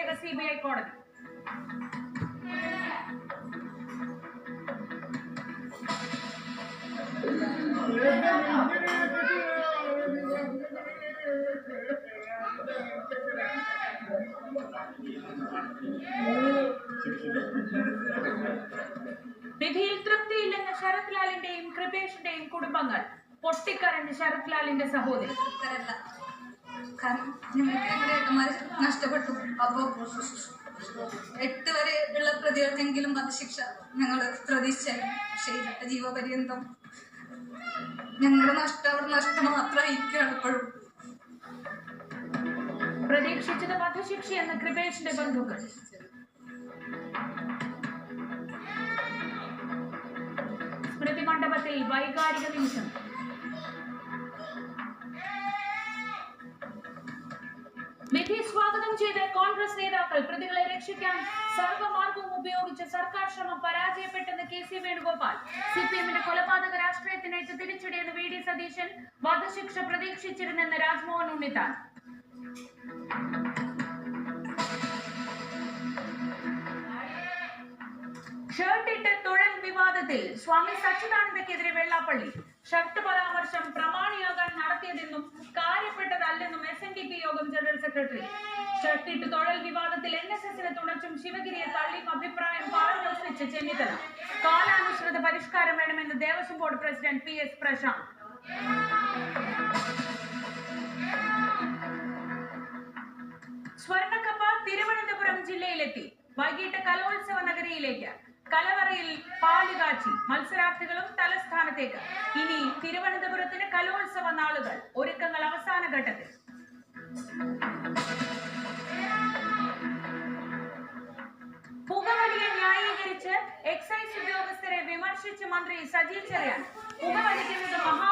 പ്രത്യേക CBI കോടതി. വിധിയിൽ തൃപ്തിയില്ലെന്ന ശരത് ലാലിന്റെയും കൃപേഷിന്റെയും കുടുംബങ്ങൾ. പൊട്ടിക്കരഞ്ഞ് ശരത് ലാലിന്റെ സഹോദരി. കാരണം ഞങ്ങൾക്ക് ഞങ്ങളുടെ ഏട്ടന്മാർ നഷ്ടപ്പെട്ടു. അപ്പോൾ 8 വരെ ഉള്ള പ്രതികൾക്കെങ്കിലും വധശിക്ഷ ഞങ്ങൾ പ്രതീക്ഷിച്ചായിരുന്നു. പക്ഷേ ഇരട്ട ജീവപര്യന്തം ഞങ്ങളുടെ നഷ്ടം മാത്രമായിരിക്കുകയാണ് ഇപ്പോഴും. പ്രതീക്ഷിച്ചത് വധശിക്ഷയെന്ന് കൃപേഷിന്റെ ബന്ധുക്കൾ. സ്മൃതി മണ്ഡപത്തിൽ വൈകാരിക നിമിഷം. വിധി സ്വാഗതം ചെയ്ത കോൺഗ്രസ് നേതാക്കൾ. പ്രതികളെ രക്ഷിക്കാൻ സർവ്വമാർഗവും ഉപയോഗിച്ച് സർക്കാർ ശ്രമം പരാജയപ്പെട്ടെന്ന് KC വേണുഗോപാൽ. CPMന്റെ കൊലപാതക രാഷ്ട്രീയത്തിനേറ്റ് തിരിച്ചടിയെന്ന് VD സതീശൻ. വധശിക്ഷ പ്രതീക്ഷിച്ചിരുന്നെന്ന് രാജ്മോഹൻ ഉണ്ണിത്താൻ. ഷർട്ടിട്ട് തുഴൽ വിവാദത്തിൽ സ്വാമി സച്ചിദാനന്ദക്കെതിരെ വെള്ളാപ്പള്ളി. ഷർട്ട് പരാമർശം പ്രമാണിയാകാൻ നടത്തിയതെന്നും കാര്യപ്പെട്ടതല്ലെന്നും SNDP യോഗം ജനറൽ സെക്രട്ടറി. ഷർട്ടിട്ട് തുഴൽ വിവാദത്തിൽ NSSനെ തുണച്ചും ശിവഗിരിയെ തള്ളിയും അഭിപ്രായം പറഞ്ഞൊപ്പിച്ച് ചെന്നിത്തല. കാലാനുസൃത പരിഷ്കാരം വേണമെന്ന് Devaswom board president PS Prashanth. സ്വർണ്ണക്കപ്പ തിരുവനന്തപുരം ജില്ലയിലെത്തി. വൈകിട്ട് കലോത്സവ നഗരിയിലേക്ക്. കലവറയിൽ പാലുകാച്ചി. മത്സരാർത്ഥികളും തലസ്ഥാനത്തേക്ക്. ഇനി തിരുവനന്തപുരത്തിന് കലോത്സവ നാളുകൾ. ഒരുക്കങ്ങൾ അവസാന ഘട്ടത്തിൽ. പുകവലിയെ ന്യായീകരിച്ച് എക്സൈസ് ഉദ്യോഗസ്ഥരെ വിമർശിച്ച് മന്ത്രി സജി ചെറിയാൻ. പുകവലിക്കുന്നത് മഹാ